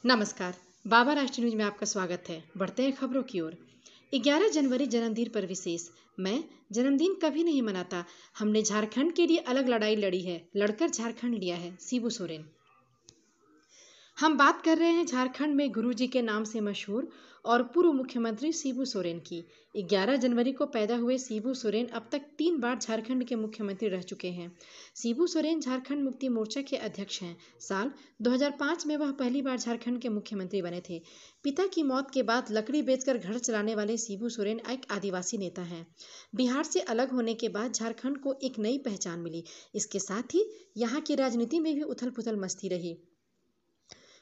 नमस्कार। बाबा राष्ट्रीय न्यूज में आपका स्वागत है। बढ़ते हैं खबरों की ओर। 11 जनवरी जन्मदिन पर विशेष। मैं जन्मदिन कभी नहीं मनाता। हमने झारखंड के लिए अलग लड़ाई लड़ी है, लड़कर झारखंड लिया है। शिबू सोरेन। हम बात कर रहे हैं झारखंड में गुरुजी के नाम से मशहूर और पूर्व मुख्यमंत्री शिबू सोरेन की। 11 जनवरी को पैदा हुए शिबू सोरेन अब तक 3 बार झारखंड के मुख्यमंत्री रह चुके हैं। शिबू सोरेन झारखंड मुक्ति मोर्चा के अध्यक्ष हैं। साल 2005 में वह पहली बार झारखंड के मुख्यमंत्री बने थे। पिता की मौत के बाद लकड़ी बेचकर घर चलाने वाले शिबू सोरेन एक आदिवासी नेता हैं। बिहार से अलग होने के बाद झारखंड को एक नई पहचान मिली। इसके साथ ही यहाँ की राजनीति में भी उथल पुथल मचती रही।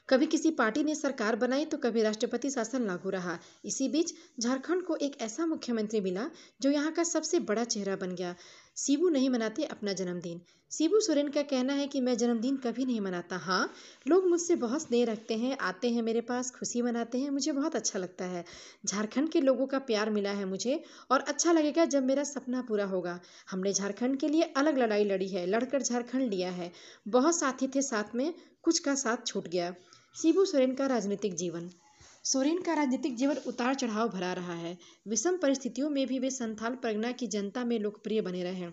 कभी किसी पार्टी ने सरकार बनाई तो कभी राष्ट्रपति शासन लागू रहा। इसी बीच झारखंड को एक ऐसा मुख्यमंत्री मिला जो यहाँ का सबसे बड़ा चेहरा बन गया। शिबू नहीं मनाते अपना जन्मदिन। शिबू सोरेन का कहना है कि मैं जन्मदिन कभी नहीं मनाता। हाँ, लोग मुझसे बहुत स्नेह रखते हैं, आते हैं मेरे पास, खुशी मनाते हैं, मुझे बहुत अच्छा लगता है। झारखंड के लोगों का प्यार मिला है मुझे और अच्छा लगेगा जब मेरा सपना पूरा होगा। हमने झारखंड के लिए अलग लड़ाई लड़ी है, लड़कर झारखंड लिया है। बहुत साथी थे साथ में, कुछ का साथ छूट गया। शिबू सोरेन का राजनीतिक जीवन। सोरेन का राजनीतिक जीवन उतार चढ़ाव भरा रहा है। विषम परिस्थितियों में भी वे संथाल परगना की जनता में लोकप्रिय बने रहे।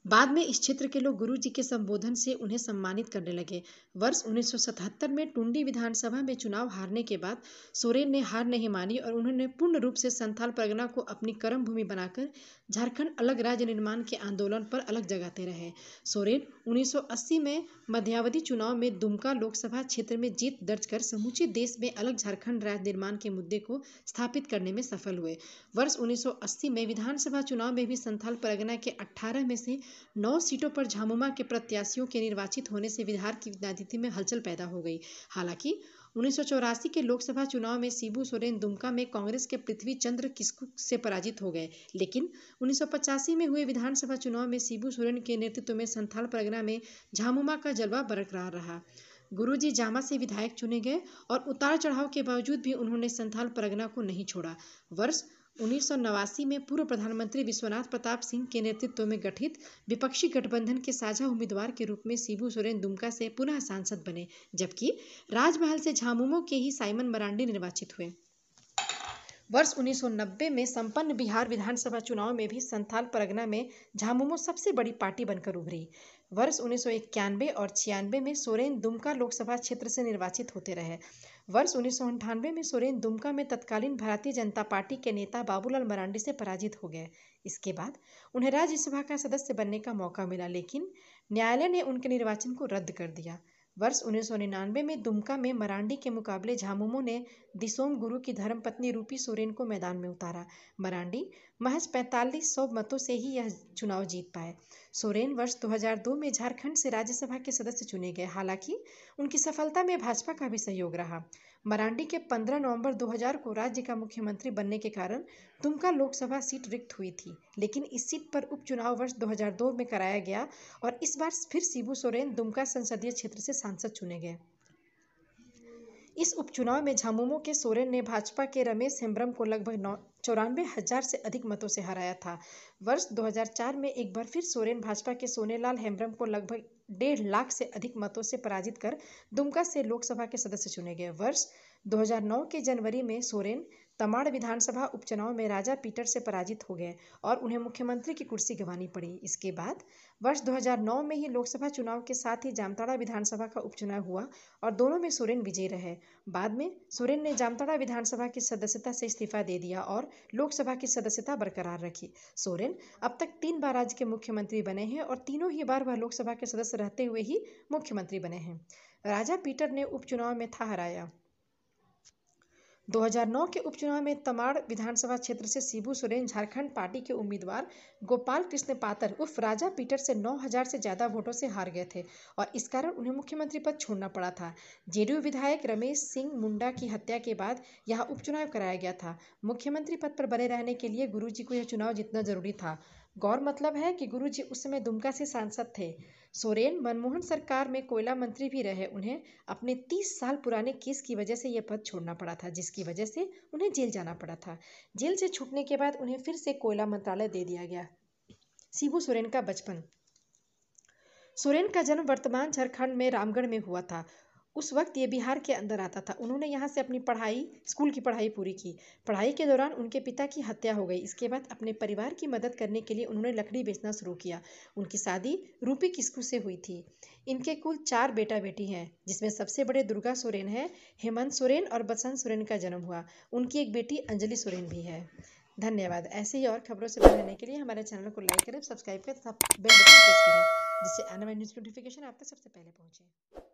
बाद में इस क्षेत्र के लोग गुरुजी के संबोधन से उन्हें सम्मानित करने लगे। वर्ष 1977 में टुंडी विधानसभा में चुनाव हारने के बाद सोरेन ने हार नहीं मानी और उन्होंने पूर्ण रूप से संथाल परगना को अपनी कर्म भूमि बनाकर झारखंड अलग राज्य निर्माण के आंदोलन पर अलग जगाते रहे। सोरेन 1980 में मध्यावधि चुनाव में दुमका लोकसभा क्षेत्र में जीत दर्ज कर समूचे देश में अलग झारखंड राज्य निर्माण के मुद्दे को स्थापित करने में सफल हुए। वर्ष 1980 में विधानसभा चुनाव में भी संथाल परगना के 18 में से 9 सीटों पर झामुमो के प्रत्याशियों के निर्वाचित होने से बिहार की राजनीति में हलचल पैदा हो गई। हालांकि 1984 के लोकसभा चुनाव में शिबू सोरेन दुमका में कांग्रेस के पृथ्वी चंद्र किस्कू से पराजित हो गए, लेकिन 1985 में हुए विधानसभा चुनाव में शिबू सोरेन के नेतृत्व में संथाल परगना में झामुमो का जलवा बरकरार रहा। गुरुजी जामा से विधायक चुने गए और उतार चढ़ाव के बावजूद भी उन्होंने संथाल परगना को नहीं छोड़ा। वर्ष 1989 में पूर्व प्रधानमंत्री विश्वनाथ प्रताप सिंह के नेतृत्व में गठित विपक्षी गठबंधन के साझा उम्मीदवार के रूप में शिबू सोरेन दुमका से पुनः सांसद बने, जबकि राजमहल से झामुमो के ही साइमन मरांडी निर्वाचित हुए। वर्ष 1990 में संपन्न बिहार विधानसभा चुनाव में भी संथाल परगना में झामुमो सबसे बड़ी पार्टी बनकर उभरी। वर्ष 1991 और 96 में सोरेन दुमका लोकसभा क्षेत्र से निर्वाचित होते रहे। वर्ष 1998 में सोरेन दुमका में तत्कालीन भारतीय जनता पार्टी के नेता बाबूलाल मरांडी से पराजित हो गए। इसके बाद उन्हें राज्यसभा का सदस्य बनने का मौका मिला, लेकिन न्यायालय ने उनके निर्वाचन को रद्द कर दिया। वर्ष 1999 में दुमका में मरांडी के मुकाबले झामुमो ने दिसोम गुरु की धर्मपत्नी रूपी सोरेन को मैदान में उतारा। मरांडी महज 4500 मतों से ही यह चुनाव जीत पाए। सोरेन वर्ष 2002 में झारखंड से राज्यसभा के सदस्य चुने गए। हालांकि उनकी सफलता में भाजपा का भी सहयोग रहा। मरांडी के 15 नवंबर 2000 को राज्य का मुख्यमंत्री बनने के कारण दुमका लोकसभा सीट रिक्त हुई थी, लेकिन इस सीट पर उपचुनाव वर्ष 2002 में कराया गया और इस बार फिर शिबू सोरेन दुमका संसदीय क्षेत्र से सांसद चुने गए। इस उपचुनाव में झामुमो के सोरेन ने भाजपा के रमेश हेम्ब्रम को लगभग 94,000 से अधिक मतों से हराया था। वर्ष 2004 में एक बार फिर सोरेन भाजपा के सोनेलाल हेम्ब्रम को लगभग 1.5 लाख से अधिक मतों से पराजित कर दुमका से लोकसभा के सदस्य चुने गए। वर्ष 2009 के जनवरी में सोरेन तमाड़ विधानसभा उपचुनाव में राजा पीटर से पराजित हो गए और उन्हें मुख्यमंत्री की कुर्सी गंवानी पड़ी। इसके बाद वर्ष 2009 में ही लोकसभा चुनाव के साथ ही जामताड़ा विधानसभा का उपचुनाव हुआ और दोनों में सोरेन विजयी रहे। बाद में सोरेन ने जामताड़ा विधानसभा की सदस्यता से इस्तीफा दे दिया और लोकसभा की सदस्यता बरकरार रखी। सोरेन अब तक 3 बार राज्य के मुख्यमंत्री बने हैं और तीनों ही बार वह लोकसभा के सदस्य रहते हुए ही मुख्यमंत्री बने हैं। राजा पीटर ने उपचुनाव में था हराया। 2009 के उपचुनाव में तमाड़ विधानसभा क्षेत्र से शिबू सोरेन झारखंड पार्टी के उम्मीदवार गोपाल कृष्ण पातर उर्फ राजा पीटर से 9,000 से ज्यादा वोटों से हार गए थे और इस कारण उन्हें मुख्यमंत्री पद छोड़ना पड़ा था। जेडीयू विधायक रमेश सिंह मुंडा की हत्या के बाद यह उपचुनाव कराया गया था। मुख्यमंत्री पद पर बने रहने के लिए गुरुजी को यह चुनाव जीतना जरूरी था। गौर मतलब है कि गुरुजी उस समय दुमका से सांसद थे। सोरेन मनमोहन सरकार में कोयला मंत्री भी रहे। उन्हें अपने 30 साल पुराने केस की वजह से यह पद छोड़ना पड़ा था, जिसकी वजह से उन्हें जेल जाना पड़ा था। जेल से छूटने के बाद उन्हें फिर से कोयला मंत्रालय दे दिया गया। शिबू सोरेन का बचपन। सोरेन का जन्म वर्तमान झारखंड में रामगढ़ में हुआ था। उस वक्त ये बिहार के अंदर आता था। उन्होंने यहाँ से अपनी पढ़ाई, स्कूल की पढ़ाई पूरी की। पढ़ाई के दौरान उनके पिता की हत्या हो गई। इसके बाद अपने परिवार की मदद करने के लिए उन्होंने लकड़ी बेचना शुरू किया। उनकी शादी रूपी किस्कू से हुई थी। इनके कुल 4 बेटा बेटी हैं, जिसमें सबसे बड़े दुर्गा सोरेन है। हेमंत सोरेन और बसंत सोरेन का जन्म हुआ। उनकी एक बेटी अंजलि सोरेन भी है। धन्यवाद। ऐसे ही और खबरों से बने रहने के लिए हमारे चैनल को लाइक करें, सब्सक्राइब करें तथा बेल बटन प्रेस करें, जिससे आने वाली न्यूज़ नोटिफिकेशन आप तक सबसे पहले पहुंचे।